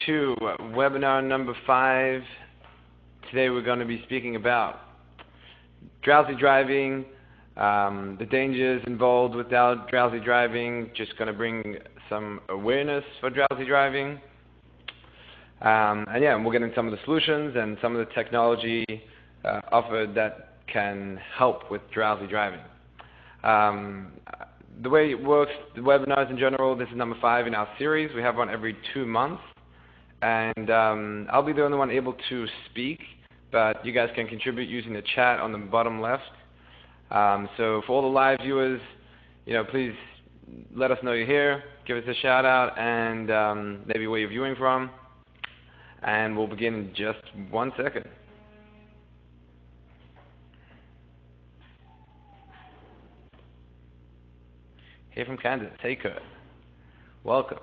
to webinar number 5. Today we're going to be speaking about drowsy driving, the dangers involved with drowsy driving, just going to bring some awareness for drowsy driving. And we'll get into some of the solutions and some of the technology offered that can help with drowsy driving. The way it works, the webinars in general, this is number 5 in our series. We have one every 2 months. And I'll be the only one able to speak, but you guys can contribute using the chat on the bottom left. So for all the live viewers, please let us know you're here. Give us a shout out and maybe where you're viewing from. And we'll begin in just 1 second. Here from Kansas, hey Kurt. Welcome.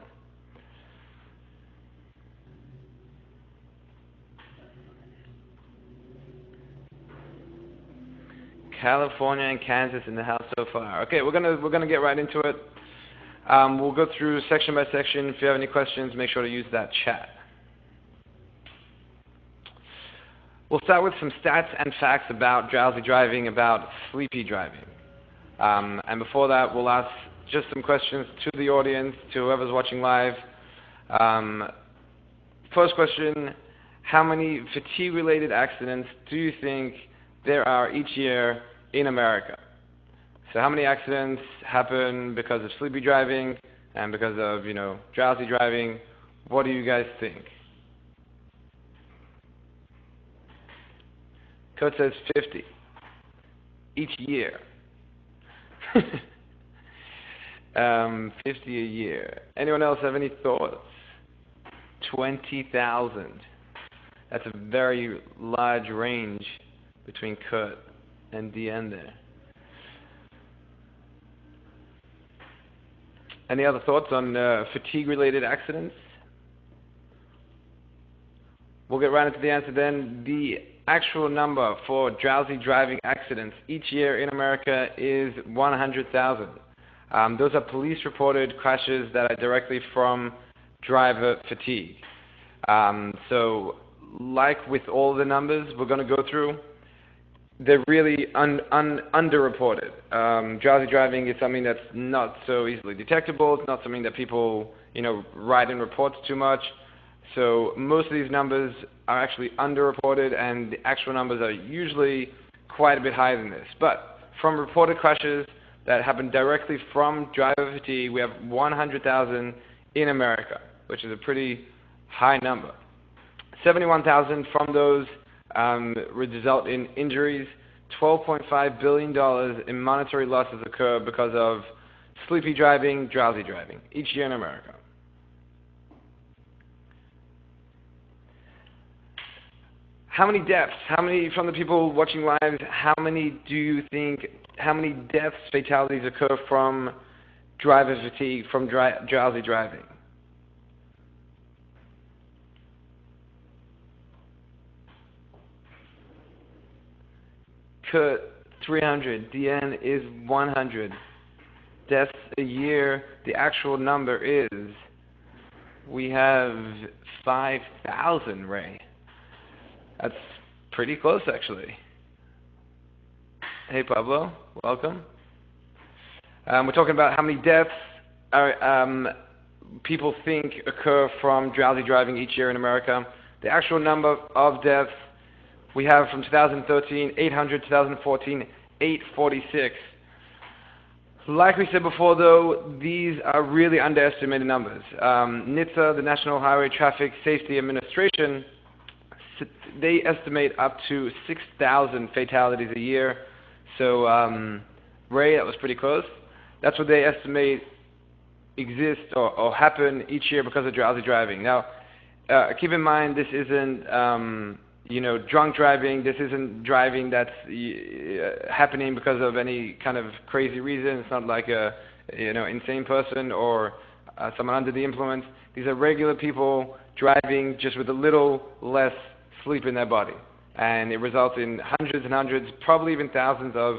California and Kansas in the house so far. Okay, we're gonna get right into it. We'll go through section by section. If you have any questions, make sure to use that chat. We'll start with some stats and facts about drowsy driving, about sleepy driving. And before that, we'll ask just some questions to the audience, to whoever's watching live. First question, how many fatigue-related accidents do you think there are each year in America? So how many accidents happen because of sleepy driving and because of, drowsy driving? What do you guys think? Code says 50 each year. 50 a year. Anyone else have any thoughts? 20,000. That's a very large range between Kurt and DN there. Any other thoughts on fatigue-related accidents? We'll get right into the answer then. The actual number for drowsy driving accidents each year in America is 100,000. Those are police-reported crashes that are directly from driver fatigue. So, like with all the numbers we're going to go through, they're really underreported. Drowsy driving is something that's not so easily detectable. It's not something that people, write in reports too much. So most of these numbers are actually underreported, and the actual numbers are usually quite a bit higher than this. But from reported crashes that happen directly from driver fatigue, we have 100,000 in America, which is a pretty high number. 71,000 from those result in injuries. $12.5 billion in monetary losses occur because of sleepy driving, drowsy driving, each year in America. How many deaths? From the people watching live, how many deaths, fatalities occur from driver fatigue, from drowsy driving? Kurt, 300. DN is 100. Deaths a year. The actual number is, we have 5,000, Ray. That's pretty close, actually. Hey, Pablo. Welcome. We're talking about how many deaths people think occur from drowsy driving each year in America. The actual number of deaths we have from 2013, 800, 2014, 846. Like we said before, though, these are really underestimated numbers. NHTSA, the National Highway Traffic Safety Administration, they estimate up to 6,000 fatalities a year. So, Ray, that was pretty close. That's what they estimate exist or happen each year because of drowsy driving. Now, keep in mind, this isn't, drunk driving. This isn't driving that's happening because of any kind of crazy reason. It's not like a, insane person or someone under the influence. These are regular people driving just with a little less sleep in their body. And it results in hundreds and hundreds, probably even thousands of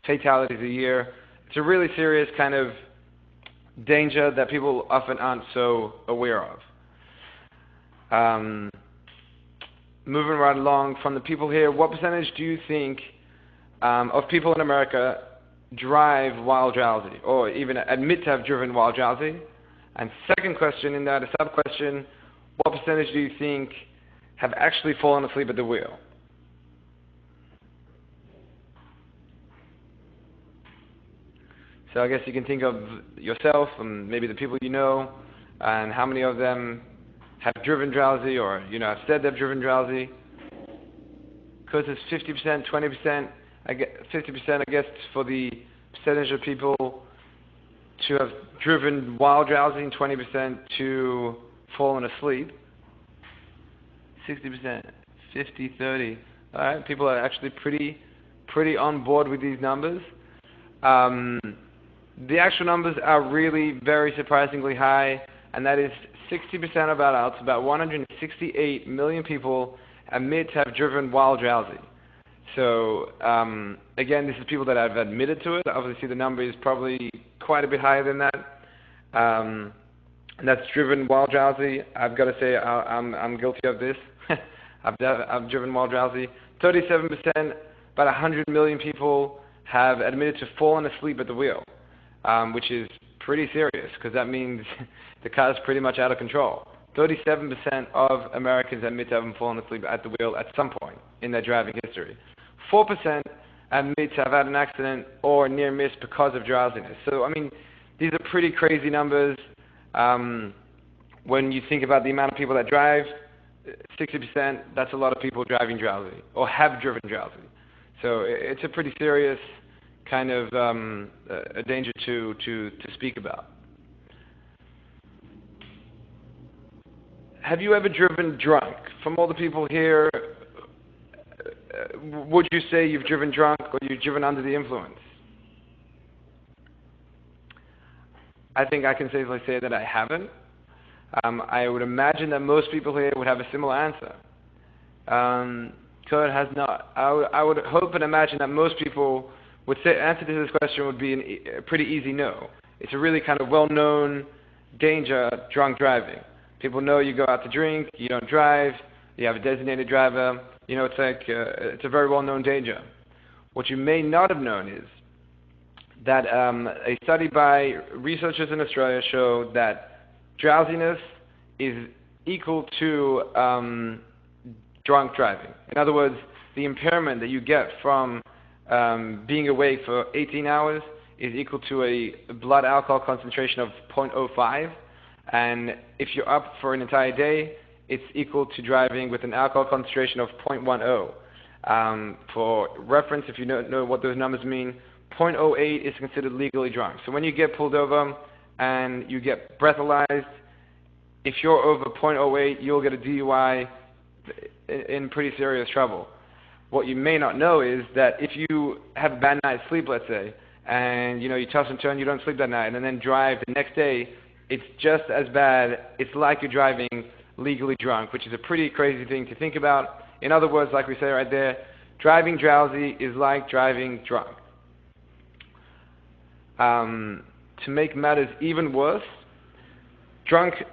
fatalities a year. It's a really serious kind of danger that people often aren't so aware of. Um, moving right along from the people here, what percentage do you think of people in America drive while drowsy, or even admit to have driven while drowsy? And second question in that, a sub-question, what percentage do you think have actually fallen asleep at the wheel? So I guess you can think of yourself and maybe the people you know, and how many of them have driven drowsy, or have said they've driven drowsy. Because it's 50%, 20%, 50%, I guess, for the percentage of people to have driven while drowsy, and 20% to fallen asleep. 60%, 50, 30. All right, people are actually pretty on board with these numbers. The actual numbers are really very surprisingly high, and that is 60% of adults, about 168 million people, admit to have driven while drowsy. So, again, this is people that have admitted to it. Obviously, the number is probably quite a bit higher than that. And that's driven while drowsy. I've got to say, I'm guilty of this. I've driven while drowsy. 37%, about 100 million people have admitted to falling asleep at the wheel, which is pretty serious, because that means the car is pretty much out of control. 37% of Americans admit to having fallen asleep at the wheel at some point in their driving history. 4% admit to have had an accident or near miss because of drowsiness. So, I mean, these are pretty crazy numbers. When you think about the amount of people that drive, 60%, that's a lot of people driving drowsy or have driven drowsy. So it's a pretty serious kind of a danger to speak about. Have you ever driven drunk? From all the people here, would you say you've driven drunk or you've driven under the influence? I think I can safely say that I haven't. I would imagine that most people here would have a similar answer. Kurt has not. I would hope and imagine that most people would say answer to this question would be a pretty easy no. It's a really kind of well-known danger, drunk driving. People know you go out to drink, you don't drive, you have a designated driver. It's like it's a very well-known danger. What you may not have known is that a study by researchers in Australia showed that drowsiness is equal to drunk driving. In other words, the impairment that you get from being awake for 18 hours is equal to a blood alcohol concentration of 0.05. And if you're up for an entire day, it's equal to driving with an alcohol concentration of 0.10. For reference, if you know what those numbers mean, 0.08 is considered legally drunk. So when you get pulled over and you get breathalyzed, if you're over 0.08, you'll get a DUI in pretty serious trouble. What you may not know is that if you have a bad night's sleep, let's say, and you toss and turn, you don't sleep that night, and then drive the next day, it's just as bad. It's like you're driving legally drunk, which is a pretty crazy thing to think about. In other words, like we say right there, driving drowsy is like driving drunk. To make matters even worse, drunkenness,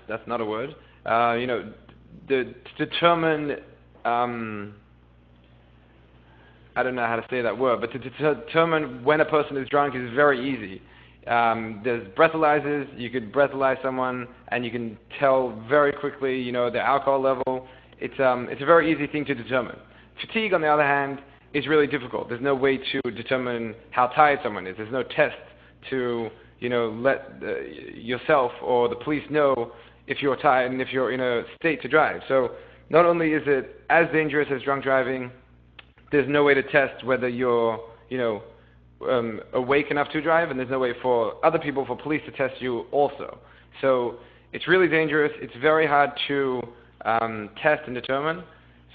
that's not a word, to determine, I don't know how to say that word, but to determine when a person is drunk is very easy. There's breathalyzers. You could breathalyze someone, and you can tell very quickly, their alcohol level. It's a very easy thing to determine. Fatigue, on the other hand, is really difficult. There's no way to determine how tired someone is. There's no test to, let yourself or the police know if you're tired and if you're in a state to drive. So not only is it as dangerous as drunk driving, there's no way to test whether you're, awake enough to drive, and there's no way for other people, for police to test you also. So it's really dangerous. It's very hard to test and determine.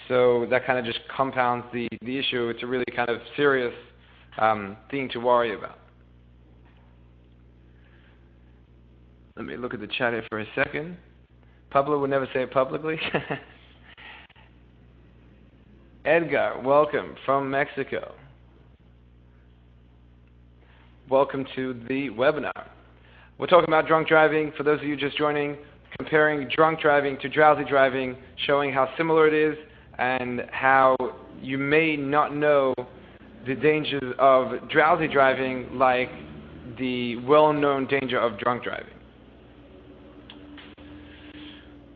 So that kind of just compounds the issue. It's a really kind of serious thing to worry about. Let me look at the chat here for a second. Pablo would never say it publicly. Edgar, welcome from Mexico. Welcome to the webinar. We're talking about drunk driving. For those of you just joining, comparing drunk driving to drowsy driving, showing how similar it is and how you may not know the dangers of drowsy driving like the well-known danger of drunk driving.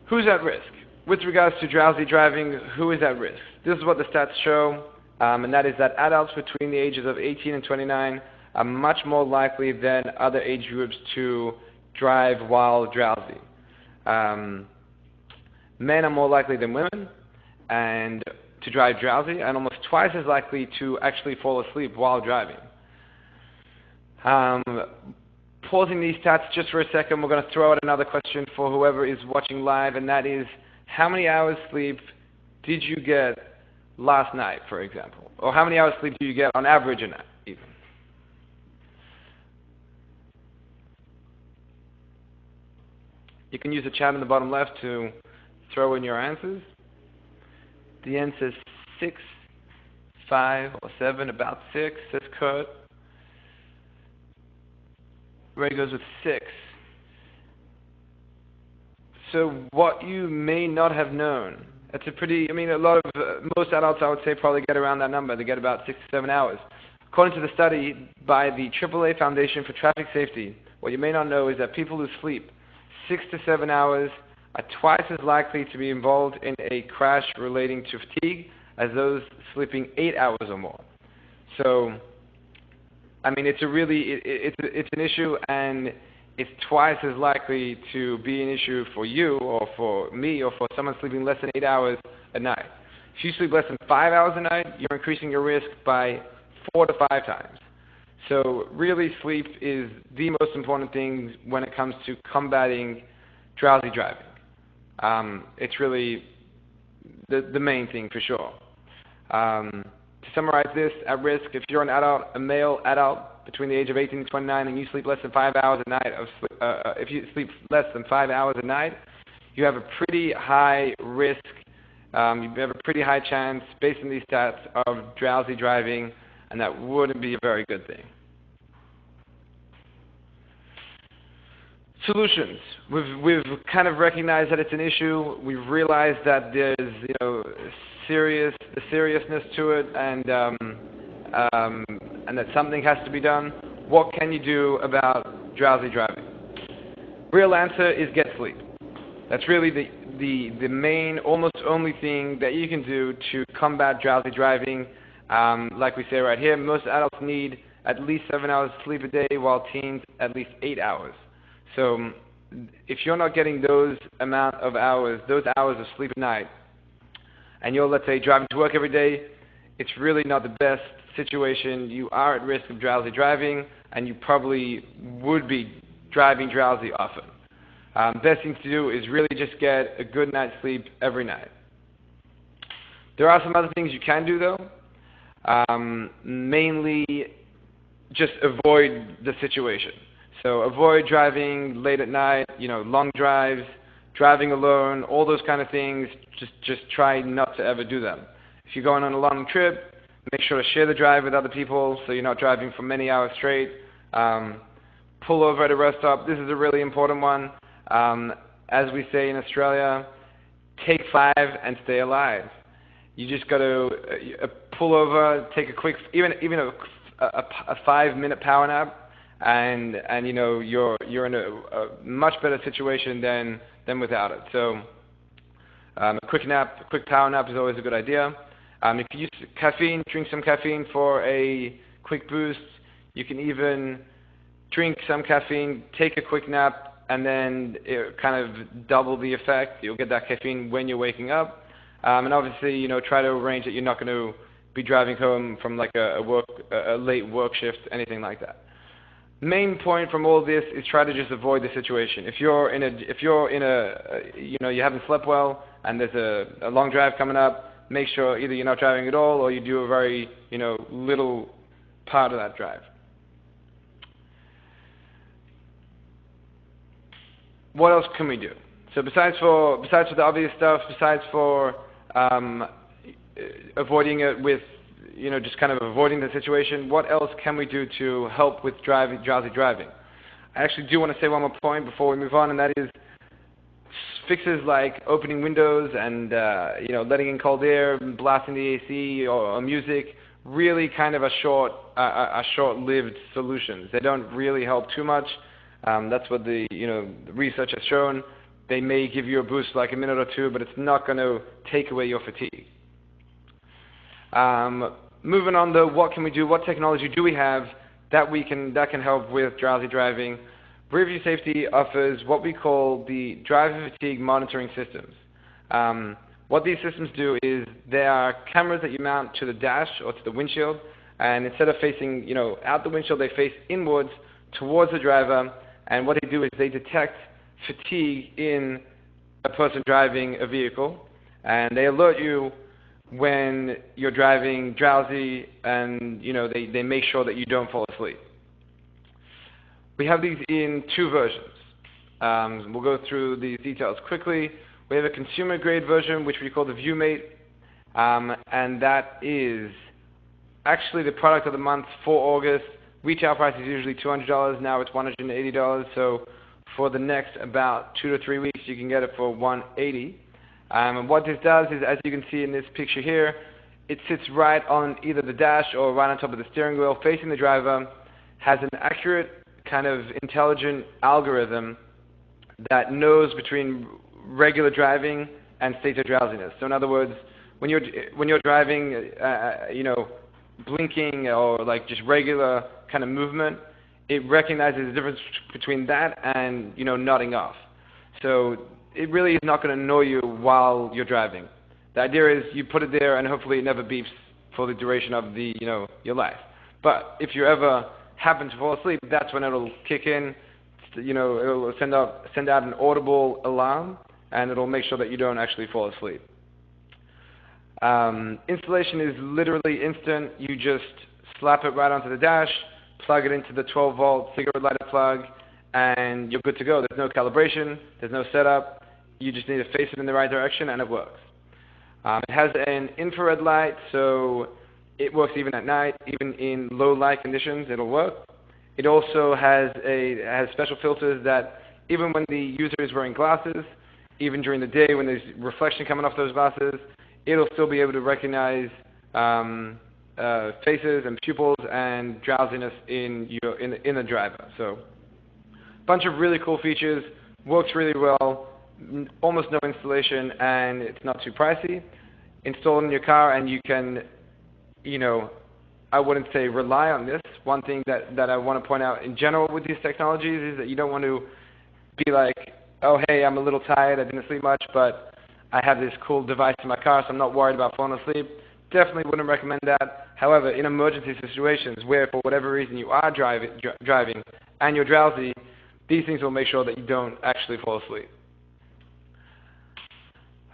Who's at risk? With regards to drowsy driving, who is at risk? This is what the stats show, and that is that adults between the ages of 18 and 29 are much more likely than other age groups to drive while drowsy. Men are more likely than women and to drive drowsy, and almost twice as likely to actually fall asleep while driving. Pausing these stats just for a second, we're going to throw out another question for whoever is watching live, and that is, how many hours sleep did you get last night, for example? Or how many hours sleep do you get on average a night, even? You can use the chat in the bottom left to throw in your answers. The end says 6, 5, or 7, about 6, says Kurt. Ray goes with 6. So what you may not have known, that's a pretty, most adults I would say probably get around that number. They get about 6 to 7 hours. According to the study by the AAA Foundation for Traffic Safety, what you may not know is that people who sleep 6 to 7 hours are twice as likely to be involved in a crash relating to fatigue as those sleeping 8 hours or more. So, it's an issue, and it's twice as likely to be an issue for you or for me or for someone sleeping less than 8 hours a night. If you sleep less than 5 hours a night, you're increasing your risk by 4 to 5 times. So really, sleep is the most important thing when it comes to combating drowsy driving. It's really the main thing for sure. To summarize this, at risk, if you're an adult, a male adult between the age of 18 and 29, and you sleep less than 5 hours a night, if you sleep less than 5 hours a night, you have a pretty high risk. You have a pretty high chance, based on these stats, of drowsy driving, and that wouldn't be a very good thing. Solutions. We've kind of recognized that it's an issue. We've realized that there's the seriousness to it, and that something has to be done. What can you do about drowsy driving? Real answer is get sleep. That's really the main, almost only thing that you can do to combat drowsy driving. Like we say right here, most adults need at least 7 hours of sleep a day, while teens at least 8 hours. So if you're not getting those hours of sleep at night, and you're, let's say, driving to work every day, it's really not the best situation. You are at risk of drowsy driving, and you probably would be driving drowsy often. Best thing to do is really just get a good night's sleep every night. There are some other things you can do, though. Mainly just avoid the situation. So avoid driving late at night, long drives, driving alone, all those kind of things. Just try not to ever do them. If you're going on a long trip, make sure to share the drive with other people so you're not driving for many hours straight. Pull over at a rest stop. This is a really important one. As we say in Australia, take 5 and stay alive. You just got to pull over, take a quick, even a 5-minute power nap, and you're in a much better situation than without it. So a quick power nap is always a good idea. If you use caffeine, drink some caffeine for a quick boost. You can even drink some caffeine, take a quick nap, and then it kind of double the effect. You'll get that caffeine when you're waking up. And obviously, try to arrange that you're not going to be driving home from like a late work shift, anything like that. Main point from all this is try to just avoid the situation. If you're in a you haven't slept well and there's a long drive coming up, make sure either you're not driving at all or you do a very little part of that drive. What else can we do? So besides for the obvious stuff, besides for avoiding it with just kind of avoiding the situation, what else can we do to help with drowsy driving? I actually do want to say one more point before we move on, and that is fixes like opening windows and letting in cold air, blasting the AC or music, really kind of a short-lived solutions. They don't really help too much. That's what the research has shown. They may give you a boost like a minute or two, but it's not going to take away your fatigue. Moving on though, what can we do? What technology do we have that can help with drowsy driving? Rearview Safety offers what we call the driver fatigue monitoring systems. What these systems do is they are cameras that you mount to the dash or to the windshield, and instead of facing out the windshield, they face inwards towards the driver. And what they do is they detect fatigue in a person driving a vehicle, and they alert you when you're driving drowsy, and they make sure that you don't fall asleep. We have these in two versions. We'll go through these details quickly. We have a consumer-grade version, which we call the ViewMate, and that is actually the product of the month for August. Retail price is usually $200. Now it's $180. So for the next about 2 to 3 weeks, you can get it for $180. And what this does is, as you can see in this picture here, it sits right on either the dash or right on top of the steering wheel, facing the driver, has an accurate kind of intelligent algorithm that knows between regular driving and states of drowsiness. So in other words, when you're driving, blinking or like just regular kind of movement, it recognizes the difference between that and nodding off. So it really is not going to annoy you while you're driving. The idea is you put it there and hopefully it never beeps for the duration of your life. But if you ever happen to fall asleep, that's when it'll kick in. It'll send out an audible alarm, and it'll make sure that you don't actually fall asleep. Installation is literally instant. You just slap it right onto the dash, plug it into the 12-volt cigarette lighter plug, and you're good to go. There's no calibration, there's no setup. You just need to face it in the right direction, and it works. It has an infrared light, so it works even at night, even in low light conditions, it'll work. It also has special filters that even when the user is wearing glasses, even during the day when there's reflection coming off those glasses, it'll still be able to recognize faces and pupils and drowsiness in the driver. So, bunch of really cool features, works really well, almost no installation, and it's not too pricey. Install it in your car, and you can, I wouldn't say rely on this. One thing that I want to point out in general with these technologies is that you don't want to be like, oh, hey, I'm a little tired, I didn't sleep much, but I have this cool device in my car, so I'm not worried about falling asleep. Definitely wouldn't recommend that. However, in emergency situations where for whatever reason you are driving and you're drowsy, these things will make sure that you don't actually fall asleep.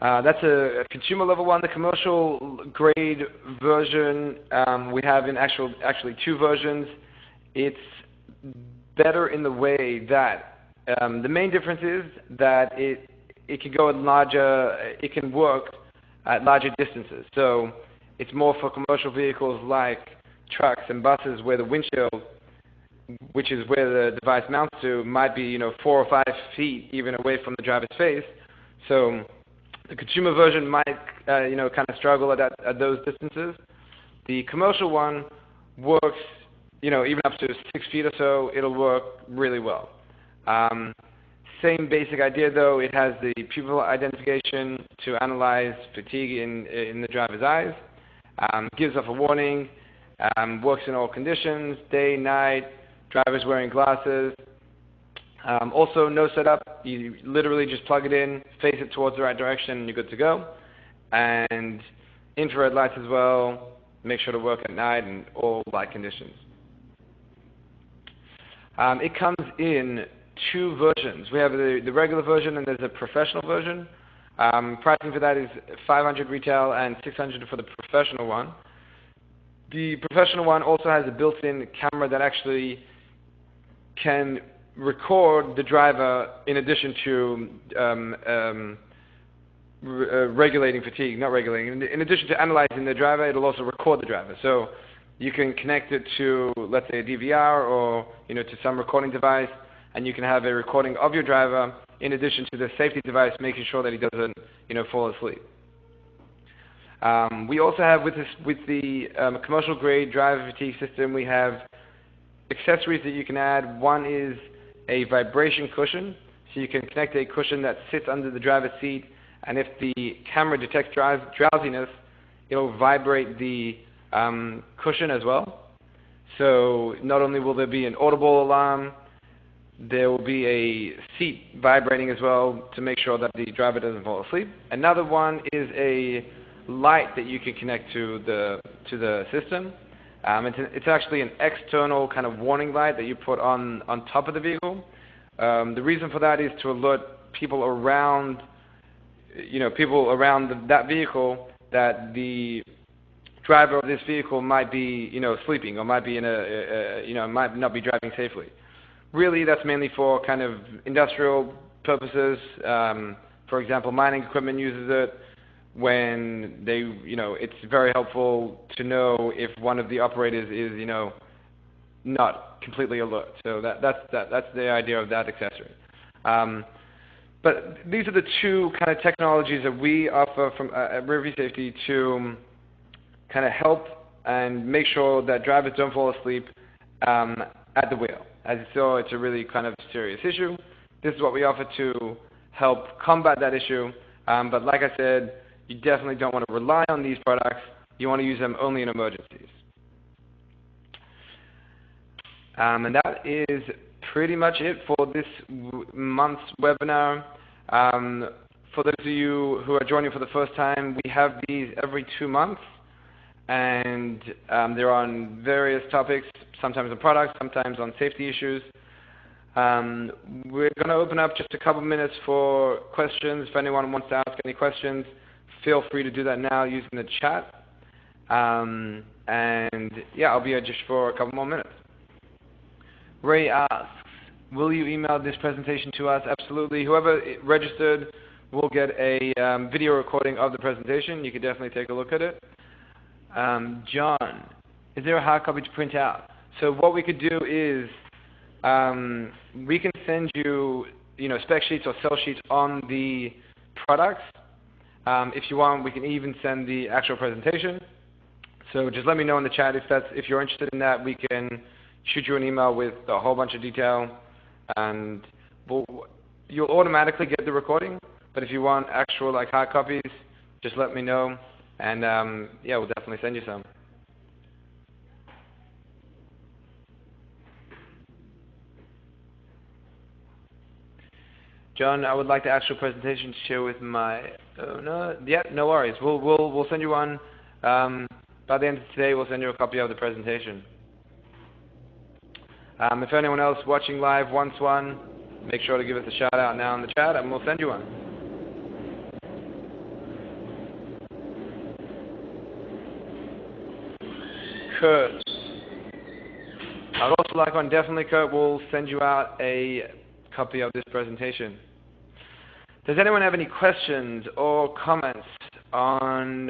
That's a consumer level one. The commercial grade version, we have in actually two versions. It's better in the way that the main difference is that it can go at it can work at larger distances. So it's more for commercial vehicles like trucks and buses where the windshield, which is where the device mounts to, might be 4 or 5 feet even away from the driver's face. So the consumer version might kind of struggle at those distances. The commercial one works even up to 6 feet or so. It'll work really well. Same basic idea though. It has the pupil identification to analyze fatigue in the driver's eyes. Gives off a warning. Works in all conditions, day, night. Drivers wearing glasses. Also, no setup. You literally just plug it in, face it towards the right direction, and you're good to go. And infrared lights as well. Make sure to work at night in all light conditions. It comes in two versions. We have the regular version, and there's a professional version. Pricing for that is $500 retail and $600 for the professional one. The professional one also has a built-in camera that actually can record the driver in addition to regulating fatigue, not regulating. In addition to analyzing the driver, it'll also record the driver. So you can connect it to, let's say, a DVR or to some recording device, and you can have a recording of your driver in addition to the safety device, making sure that he doesn't, fall asleep. We also have with the commercial grade driver fatigue system, we have accessories that you can add. One is a vibration cushion, so you can connect a cushion that sits under the driver's seat, and if the camera detects drowsiness, it'll vibrate the cushion as well. So not only will there be an audible alarm, there will be a seat vibrating as well to make sure that the driver doesn't fall asleep. Another one is a light that you can connect to the system. It's actually an external kind of warning light that you put on top of the vehicle. The reason for that is to alert people around that vehicle that the driver of this vehicle might be, sleeping, or might be might not be driving safely. Really, that's mainly for kind of industrial purposes. For example, mining equipment uses it when they, it's very helpful to know if one of the operators is, not completely alert. So that's the idea of that accessory. But these are the two kind of technologies that we offer from Rear Safety to kind of help and make sure that drivers don't fall asleep at the wheel. As you saw, it's a really kind of serious issue. This is what we offer to help combat that issue. But like I said, you definitely don't want to rely on these products. You want to use them only in emergencies. And that is pretty much it for this month's webinar. For those of you who are joining for the first time, we have these every 2 months, and they're on various topics, sometimes on products, sometimes on safety issues. We're going to open up just a couple minutes for questions. If anyone wants to ask any questions, feel free to do that now using the chat. And yeah, I'll be here just for a couple more minutes. Ray asks, will you email this presentation to us? Absolutely. Whoever registered will get a video recording of the presentation. You can definitely take a look at it. John, is there a hard copy to print out? So what we could do is we can send you, spec sheets or sell sheets on the products. If you want, we can even send the actual presentation. So just let me know in the chat if you're interested in that. We can shoot you an email with a whole bunch of detail, and you'll automatically get the recording. But if you want actual hard copies, just let me know, and yeah, we'll definitely send you some. John, I would like the actual presentation to share with my owner. Yeah, no worries. We'll send you one. By the end of today, we'll send you a copy of the presentation. If anyone else watching live wants one, make sure to give us a shout out now in the chat, and we'll send you one. Kurt. I'd also like one. Definitely, Kurt. We'll send you out a copy of this presentation. Does anyone have any questions or comments on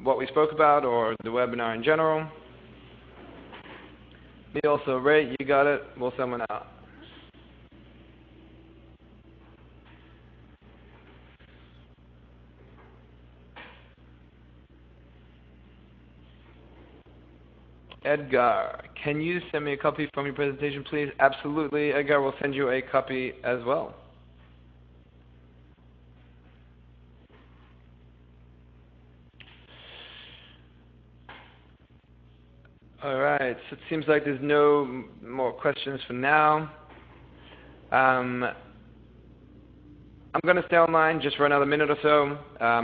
what we spoke about or the webinar in general? Me also, Ray, you got it. We'll send one out. Edgar, can you send me a copy from your presentation, please? Absolutely, Edgar. We'll send you a copy as well. All right, so it seems like there's no more questions for now. I'm going to stay online just for another minute or so.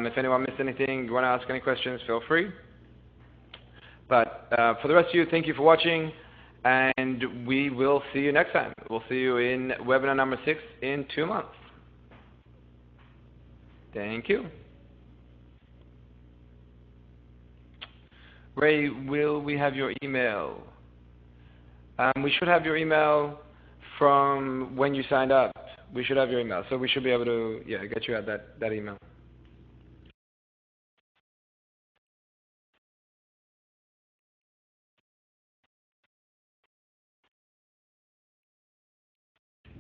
If anyone missed anything, you want to ask any questions, feel free. But for the rest of you, thank you for watching, and we will see you next time. We'll see you in webinar number 6 in 2 months. Thank you. Ray, will we have your email? We should have your email from when you signed up. We should have your email, so we should be able to get you at that email.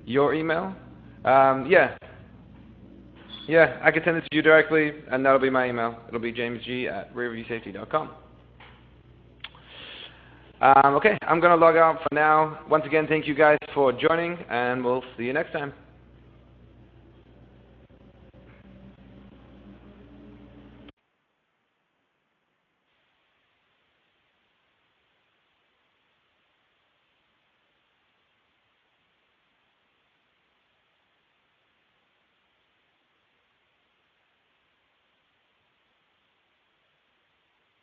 Your email? Yeah. Yeah, I can send it to you directly, and that'll be my email. It'll be jamesg@rearviewsafety.com. Okay, I'm going to log out for now. Once again, thank you guys for joining, and we'll see you next time.